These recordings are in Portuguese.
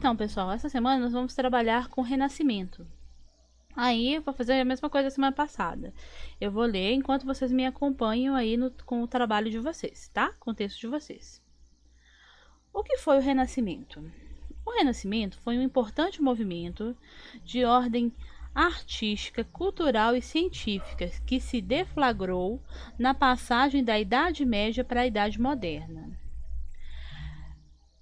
Então, pessoal, essa semana nós vamos trabalhar com renascimento. Aí, eu vou fazer a mesma coisa da semana passada. Eu vou ler enquanto vocês me acompanham aí com o trabalho de vocês, tá? Com o texto de vocês. O que foi o Renascimento? O Renascimento foi um importante movimento de ordem artística, cultural e científica que se deflagrou na passagem da Idade Média para a Idade Moderna.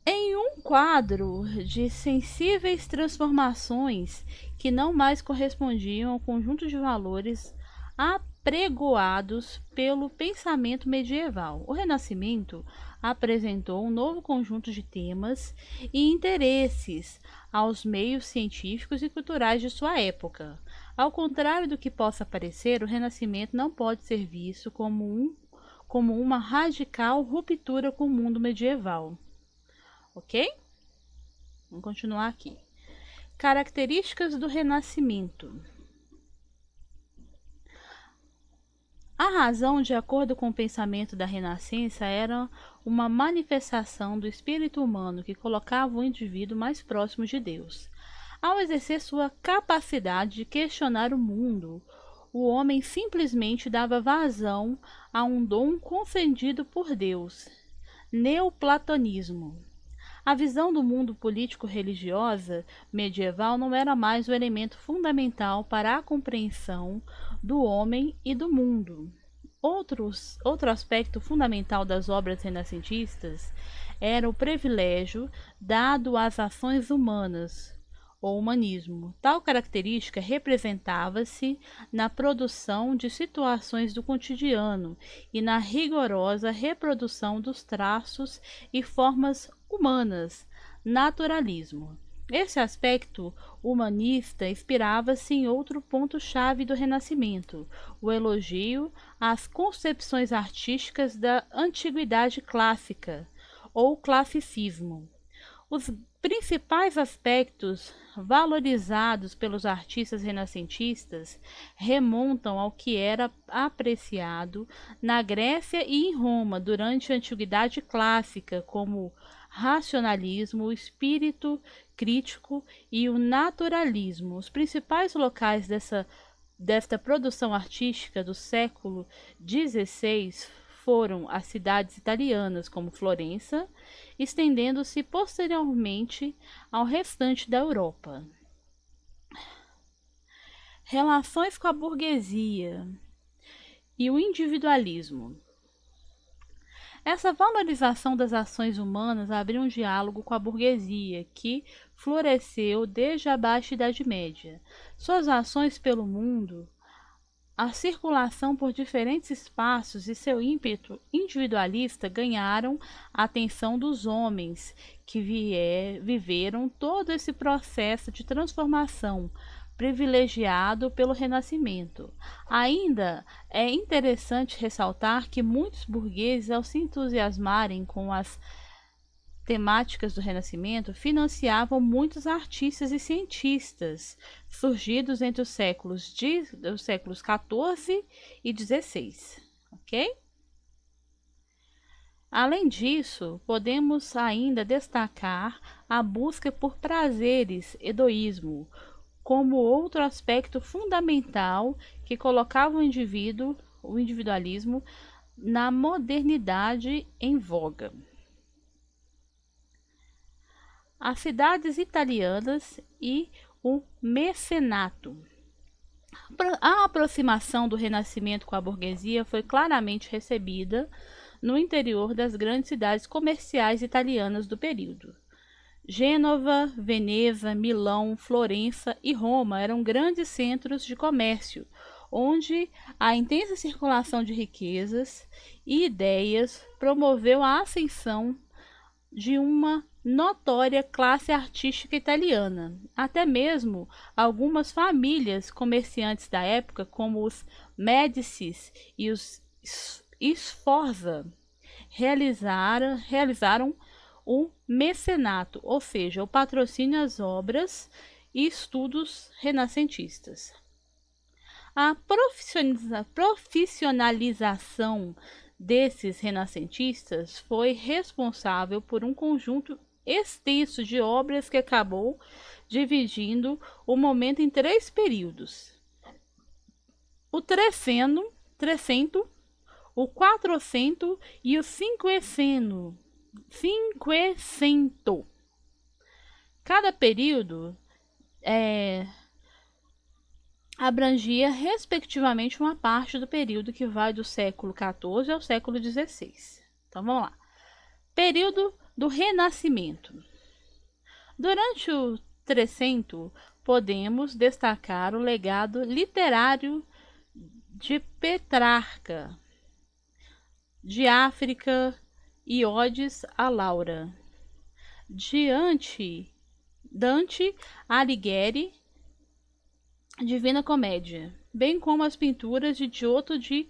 Em um quadro de sensíveis transformações que não mais correspondiam ao conjunto de valores apregoados pelo pensamento medieval, o Renascimento apresentou um novo conjunto de temas e interesses aos meios científicos e culturais de sua época. Ao contrário do que possa parecer, o Renascimento não pode ser visto como uma radical ruptura com o mundo medieval. Ok? Vamos continuar aqui. Características do Renascimento. A razão, de acordo com o pensamento da Renascença, era uma manifestação do espírito humano que colocava o indivíduo mais próximo de Deus. Ao exercer sua capacidade de questionar o mundo, o homem simplesmente dava vazão a um dom concedido por Deus. Neoplatonismo. A visão do mundo político-religiosa medieval não era mais o elemento fundamental para a compreensão do homem e do mundo. Outro aspecto fundamental das obras renascentistas era o privilégio dado às ações humanas, ou humanismo. Tal característica representava-se na produção de situações do cotidiano e na rigorosa reprodução dos traços e formas humanas, naturalismo. Esse aspecto humanista inspirava-se em outro ponto-chave do Renascimento, o elogio às concepções artísticas da antiguidade clássica, ou classicismo. Os principais aspectos valorizados pelos artistas renascentistas remontam ao que era apreciado na Grécia e em Roma durante a Antiguidade Clássica, como racionalismo, o espírito crítico e o naturalismo. Os principais locais desta produção artística do século XVI foram as cidades italianas como Florença, estendendo-se posteriormente ao restante da Europa. Relações com a burguesia e o individualismo. Essa valorização das ações humanas abriu um diálogo com a burguesia, que floresceu desde a Baixa Idade Média. Suas ações pelo mundo, a circulação por diferentes espaços e seu ímpeto individualista ganharam a atenção dos homens que viveram todo esse processo de transformação privilegiado pelo Renascimento. Ainda é interessante ressaltar que muitos burgueses, ao se entusiasmarem com as temáticas do Renascimento, financiavam muitos artistas e cientistas surgidos entre os séculos XIV e XVI, ok? Além disso, podemos ainda destacar a busca por prazeres, hedoísmo, como outro aspecto fundamental que colocava o individualismo, na modernidade em voga. As cidades italianas e o mecenato. A aproximação do Renascimento com a burguesia foi claramente recebida no interior das grandes cidades comerciais italianas do período. Gênova, Veneza, Milão, Florença e Roma eram grandes centros de comércio, onde a intensa circulação de riquezas e ideias promoveu a ascensão de uma notória classe artística italiana. Até mesmo algumas famílias comerciantes da época, como os Médicis e os Sforza, realizaram o mecenato, ou seja, o patrocínio às obras e estudos renascentistas. A profissionalização desses renascentistas foi responsável por um conjunto extenso de obras que acabou dividindo o momento em 3 períodos: o trecento, o quatrocento e o cinquecento. Cada período abrangia respectivamente uma parte do período que vai do século XIV ao século XVI. Então vamos lá. Período do Renascimento. Durante o Trecento, podemos destacar o legado literário de Petrarca, de África e Odes a Laura, Dante Alighieri, Divina Comédia, bem como as pinturas de Giotto de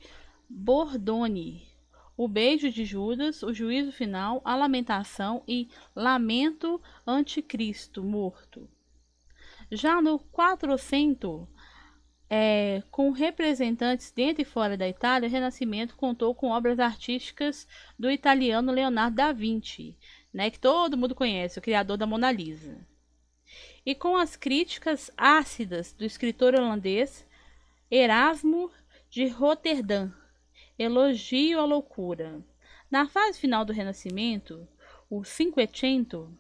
Bordone, O Beijo de Judas, O Juízo Final, A Lamentação e Lamento Anticristo Morto. Já no Quatrocento, com representantes dentro e fora da Itália, o Renascimento contou com obras artísticas do italiano Leonardo da Vinci, né, que todo mundo conhece, o criador da Mona Lisa, e com as críticas ácidas do escritor holandês Erasmo de Roterdã, Elogio à Loucura. Na fase final do Renascimento, o Cinquecento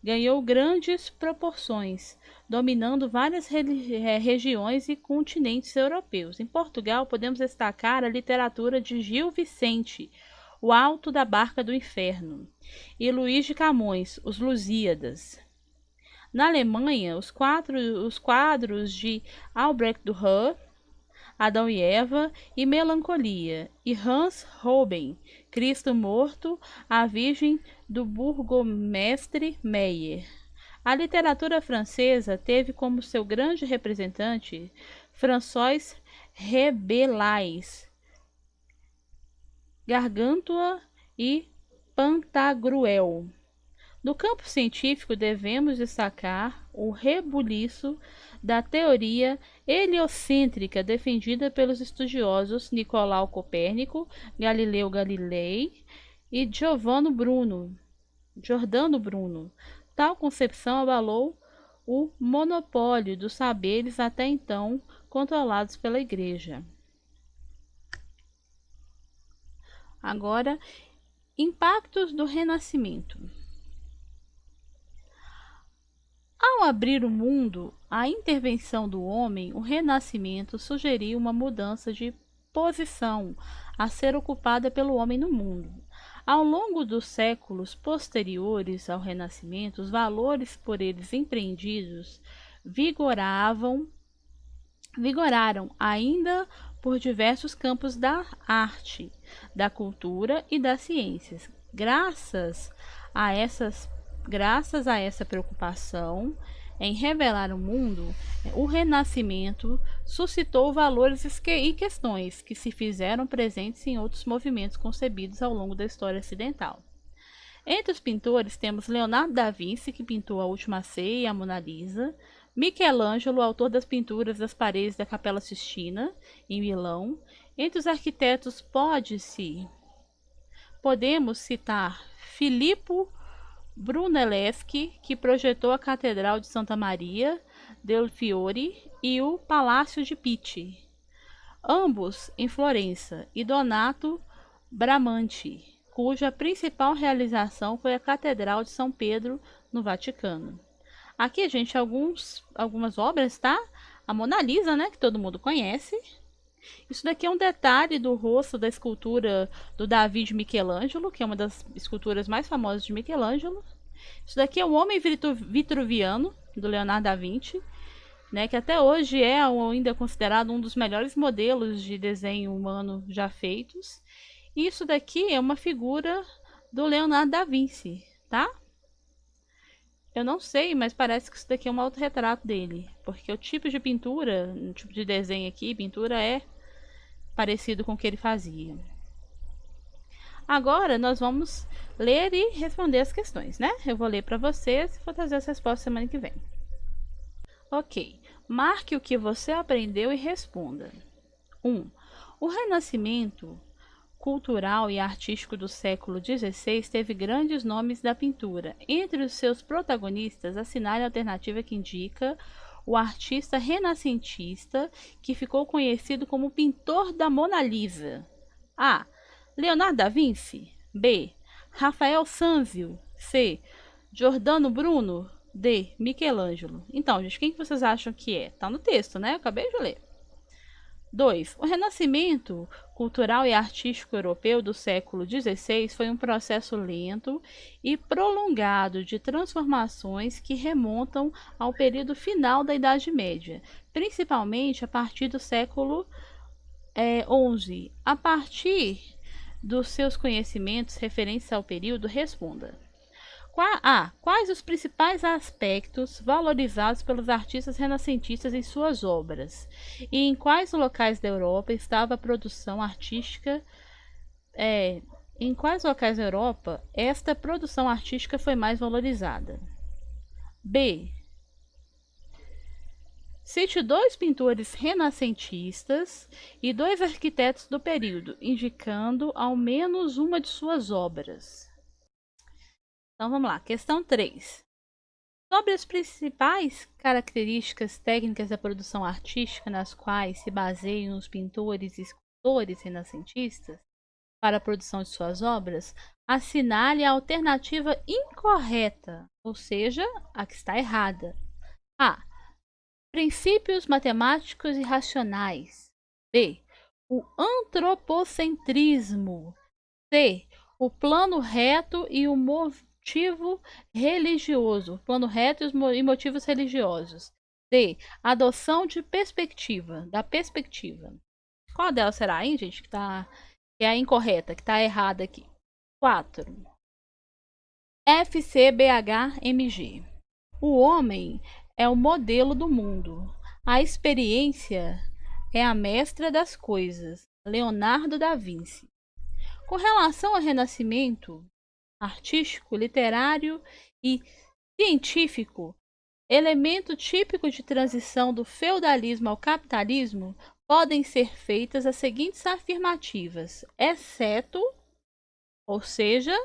ganhou grandes proporções, dominando várias regiões e continentes europeus. Em Portugal, podemos destacar a literatura de Gil Vicente, O Alto da Barca do Inferno, e Luís de Camões, Os Lusíadas. Na Alemanha, os quadros de Albrecht Dürer, Adão e Eva e Melancolia, e Hans Holbein, Cristo Morto, A Virgem do Burgomestre Meyer. A literatura francesa teve como seu grande representante François Rabelais, Gargantua e Pantagruel. No campo científico, devemos destacar o rebuliço da teoria heliocêntrica defendida pelos estudiosos Nicolau Copérnico, Galileu Galilei e Giordano Bruno. Tal concepção abalou o monopólio dos saberes até então controlados pela Igreja. Agora, impactos do Renascimento. Ao abrir o mundo à intervenção do homem, o Renascimento sugeriu uma mudança de posição a ser ocupada pelo homem no mundo. Ao longo dos séculos posteriores ao Renascimento, os valores por eles empreendidos vigoraram ainda por diversos campos da arte, da cultura e das ciências. Graças a essa preocupação em revelar o mundo, o Renascimento suscitou valores e questões que se fizeram presentes em outros movimentos concebidos ao longo da história ocidental. Entre os pintores temos Leonardo da Vinci, que pintou A Última Ceia e a Mona Lisa, Michelangelo, autor das pinturas das paredes da Capela Sistina, em Milão. Entre os arquitetos podemos citar Filippo Brunelleschi, que projetou a Catedral de Santa Maria del Fiore e o Palácio de Pitti, ambos em Florença, e Donato Bramante, cuja principal realização foi a Catedral de São Pedro, no Vaticano. Aqui, gente, algumas obras, tá? A Mona Lisa, né, que todo mundo conhece. Isso daqui é um detalhe do rosto da escultura do Davi de Michelangelo, que é uma das esculturas mais famosas de Michelangelo. Isso daqui é o Homem Vitruviano, do Leonardo da Vinci, né, que até hoje é ainda considerado um dos melhores modelos de desenho humano já feitos. E isso daqui é uma figura do Leonardo da Vinci, tá? Eu não sei, mas parece que isso daqui é um autorretrato dele, porque o tipo de pintura, o tipo de desenho aqui, pintura, é parecido com o que ele fazia. Agora nós vamos ler e responder as questões, né? Eu vou ler para vocês e vou trazer as respostas semana que vem. Ok, marque o que você aprendeu e responda. 1. O Renascimento cultural e artístico do século XVI teve grandes nomes da pintura. Entre os seus protagonistas, assinale a alternativa que indica o artista renascentista que ficou conhecido como pintor da Mona Lisa. A. Leonardo da Vinci. B. Rafael Sanzio. C. Giordano Bruno. D. Michelangelo. Então, gente, quem que vocês acham que é? Tá no texto, né? Eu acabei de ler. 2. O renascimento cultural e artístico europeu do século XVI foi um processo lento e prolongado de transformações que remontam ao período final da Idade Média, principalmente a partir do século XI. A partir dos seus conhecimentos referentes ao período, responda. Quais os principais aspectos valorizados pelos artistas renascentistas em suas obras? E em quais locais da Europa estava a produção artística? Em quais locais da Europa esta produção artística foi mais valorizada? B. Cite 2 pintores renascentistas e 2 arquitetos do período, indicando ao menos uma de suas obras. Então vamos lá, questão 3. Sobre as principais características técnicas da produção artística nas quais se baseiam os pintores e escultores renascentistas para a produção de suas obras, assinale a alternativa incorreta, ou seja, a que está errada. A. Princípios matemáticos e racionais. B. O antropocentrismo. C. O plano reto e o motivo religioso. Plano reto e motivos religiosos. D. Adoção de perspectiva. Da perspectiva. Qual delas será, hein, gente? Que é a incorreta, que está errada aqui. 4. FCBHMG. O homem é o modelo do mundo. A experiência é a mestra das coisas. Leonardo da Vinci. Com relação ao renascimento artístico, literário e científico, elemento típico de transição do feudalismo ao capitalismo, podem ser feitas as seguintes afirmativas, exceto, ou seja,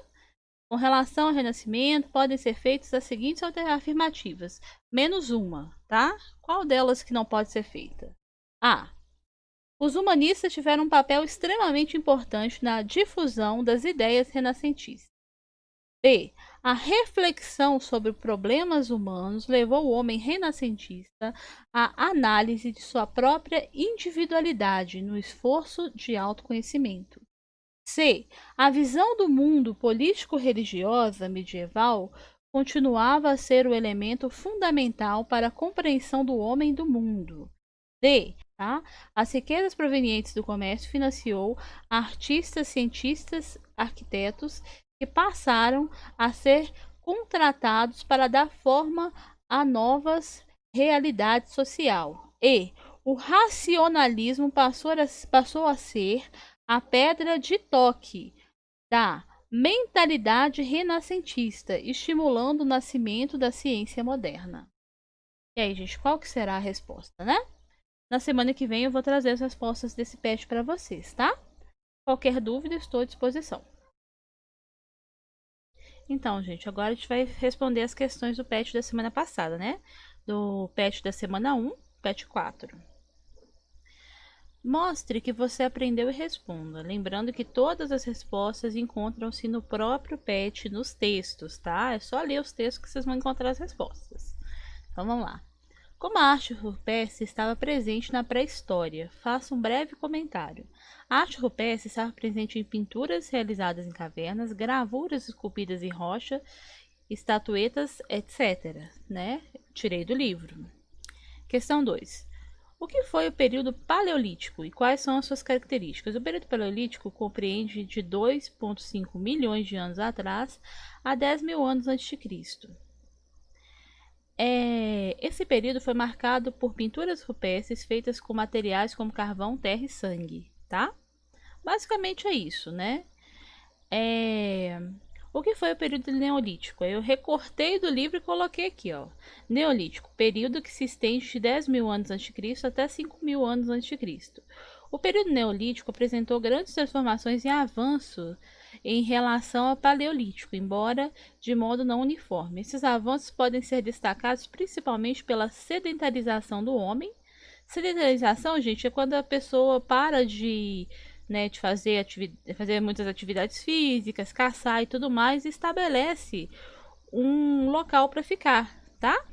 com relação ao renascimento, podem ser feitas as seguintes afirmativas, menos uma, tá? Qual delas que não pode ser feita? A. Os humanistas tiveram um papel extremamente importante na difusão das ideias renascentistas. B. A reflexão sobre problemas humanos levou o homem renascentista à análise de sua própria individualidade no esforço de autoconhecimento. C. A visão do mundo político-religiosa medieval continuava a ser o elemento fundamental para a compreensão do homem e do mundo. D. As riquezas provenientes do comércio financiou artistas, cientistas, arquitetos que passaram a ser contratados para dar forma a novas realidades social. E o racionalismo passou a ser a pedra de toque da mentalidade renascentista, estimulando o nascimento da ciência moderna. E aí, gente, qual que será a resposta, né? Na semana que vem eu vou trazer as respostas desse PET para vocês, tá? Qualquer dúvida, estou à disposição. Então, gente, agora a gente vai responder as questões do PET da semana passada, né? Do PET da semana 1, PET 4. Mostre que você aprendeu e responda. Lembrando que todas as respostas encontram-se no próprio PET, nos textos, tá? É só ler os textos que vocês vão encontrar as respostas. Então, vamos lá. Como a arte rupestre estava presente na pré-história? Faça um breve comentário. A arte rupestre estava presente em pinturas realizadas em cavernas, gravuras esculpidas em rocha, estatuetas, etc. Né? Tirei do livro. Questão 2. O que foi o período paleolítico e quais são as suas características? O período paleolítico compreende de 2,5 milhões de anos atrás a 10 mil anos antes de Cristo. Esse período foi marcado por pinturas rupestres feitas com materiais como carvão, terra e sangue, tá? Basicamente é isso, né? O que foi o período neolítico? Eu recortei do livro e coloquei aqui, ó. Neolítico, período que se estende de 10 mil anos antes de Cristo até 5 mil anos antes de Cristo. O período neolítico apresentou grandes transformações e avanços em relação ao paleolítico, embora de modo não uniforme. Esses avanços podem ser destacados principalmente pela sedentarização do homem. Sedentarização, gente, é quando a pessoa para de fazer muitas atividades físicas, caçar e tudo mais, e estabelece um local para ficar, tá?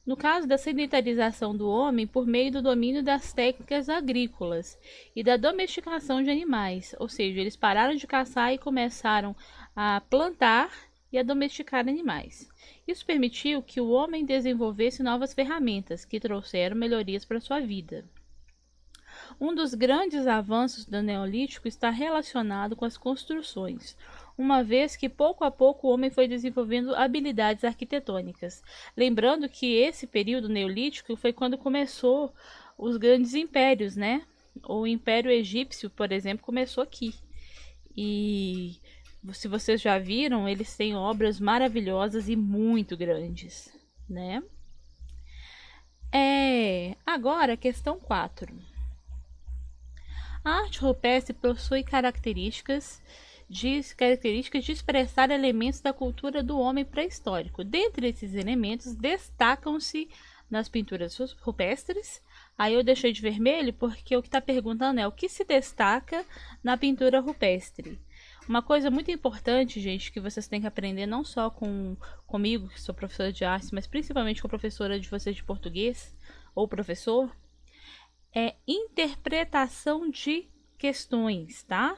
No caso da sedentarização do homem por meio do domínio das técnicas agrícolas e da domesticação de animais, ou seja, eles pararam de caçar e começaram a plantar e a domesticar animais. Isso permitiu que o homem desenvolvesse novas ferramentas que trouxeram melhorias para sua vida. Um dos grandes avanços do Neolítico está relacionado com as construções, uma vez que pouco a pouco o homem foi desenvolvendo habilidades arquitetônicas. Lembrando que esse período neolítico foi quando começou os grandes impérios, né? O Império Egípcio, por exemplo, começou aqui. E se vocês já viram, eles têm obras maravilhosas e muito grandes, né? Agora, questão 4. A arte rupestre possui características de expressar elementos da cultura do homem pré-histórico. Dentre esses elementos, destacam-se nas pinturas rupestres. Aí eu deixei de vermelho porque o que está perguntando é o que se destaca na pintura rupestre. Uma coisa muito importante, gente, que vocês têm que aprender não só comigo, que sou professora de arte, mas principalmente com a professora de vocês de português, ou professor, é interpretação de questões, tá?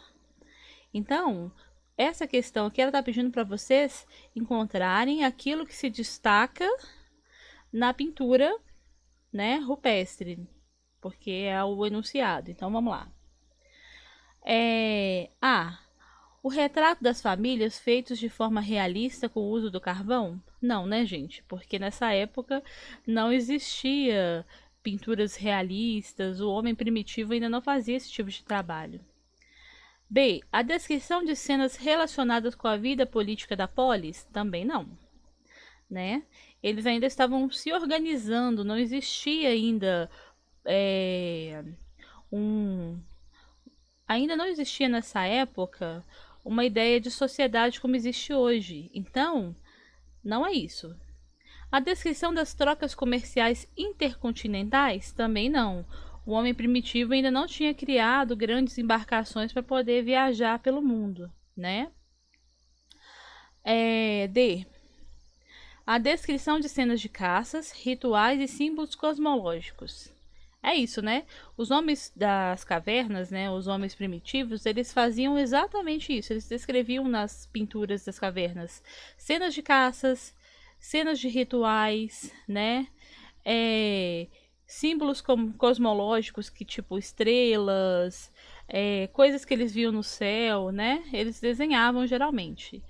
Então, essa questão aqui, ela tá pedindo para vocês encontrarem aquilo que se destaca na pintura, né, rupestre, porque é o enunciado. Então, vamos lá. O retrato das famílias feitos de forma realista com o uso do carvão? Não, né, gente? Porque nessa época não existia pinturas realistas, o homem primitivo ainda não fazia esse tipo de trabalho. B. A descrição de cenas relacionadas com a vida política da polis? Também não, né? Eles ainda estavam se organizando, não existia ainda ainda não existia nessa época uma ideia de sociedade como existe hoje. Então, não é isso. A descrição das trocas comerciais intercontinentais? Também não. O homem primitivo ainda não tinha criado grandes embarcações para poder viajar pelo mundo, né? D. A descrição de cenas de caças, rituais e símbolos cosmológicos. É isso, né? Os homens das cavernas, né, os homens primitivos, eles faziam exatamente isso. Eles descreviam nas pinturas das cavernas cenas de caças, cenas de rituais, né? Símbolos cosmológicos, que tipo estrelas, coisas que eles viam no céu, né? Eles desenhavam geralmente.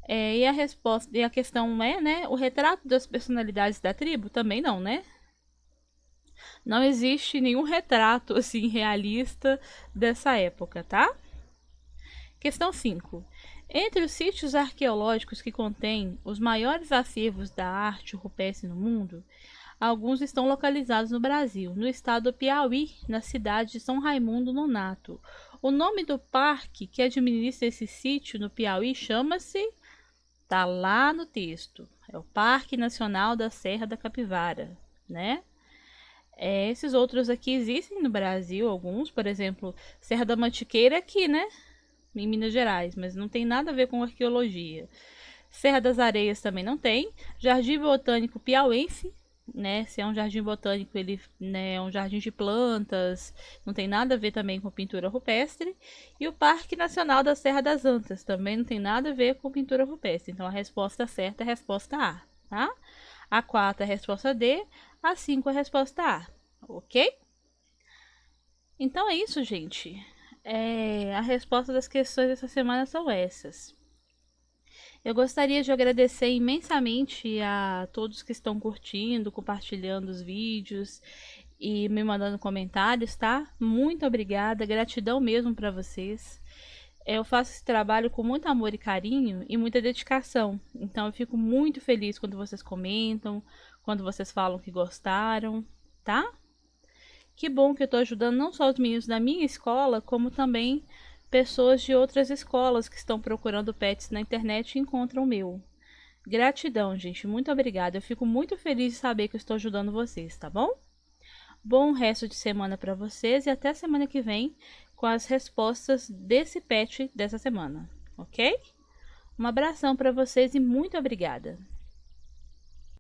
E a resposta, e a questão é, né? O retrato das personalidades da tribo? Também não, né? Não existe nenhum retrato assim realista dessa época, tá? Questão 5. Entre os sítios arqueológicos que contêm os maiores acervos da arte rupestre no mundo, alguns estão localizados no Brasil, no estado do Piauí, na cidade de São Raimundo Nonato. O nome do parque que administra esse sítio no Piauí chama-se... Tá lá no texto. É o Parque Nacional da Serra da Capivara, né? Esses outros aqui existem no Brasil, alguns, por exemplo, Serra da Mantiqueira aqui, né? Em Minas Gerais, mas não tem nada a ver com arqueologia. Serra das Areias também não tem. Jardim Botânico Piauense, né? Se é um jardim botânico, ele, né, é um jardim de plantas, não tem nada a ver também com pintura rupestre. E o Parque Nacional da Serra das Antas também não tem nada a ver com pintura rupestre. Então a resposta certa é a resposta A, tá? A 4 é a resposta D, a 5 é a resposta A, ok? Então é isso, gente. A resposta das questões dessa semana são essas. Eu gostaria de agradecer imensamente a todos que estão curtindo, compartilhando os vídeos e me mandando comentários, tá? Muito obrigada, gratidão mesmo para vocês. Eu faço esse trabalho com muito amor e carinho e muita dedicação. Então eu fico muito feliz quando vocês comentam, quando vocês falam que gostaram, tá? Que bom que eu estou ajudando não só os meninos da minha escola, como também pessoas de outras escolas que estão procurando pets na internet e encontram o meu. Gratidão, gente. Muito obrigada. Eu fico muito feliz de saber que eu estou ajudando vocês, tá bom? Bom resto de semana para vocês e até a semana que vem com as respostas desse pet dessa semana, ok? Um abração para vocês e muito obrigada.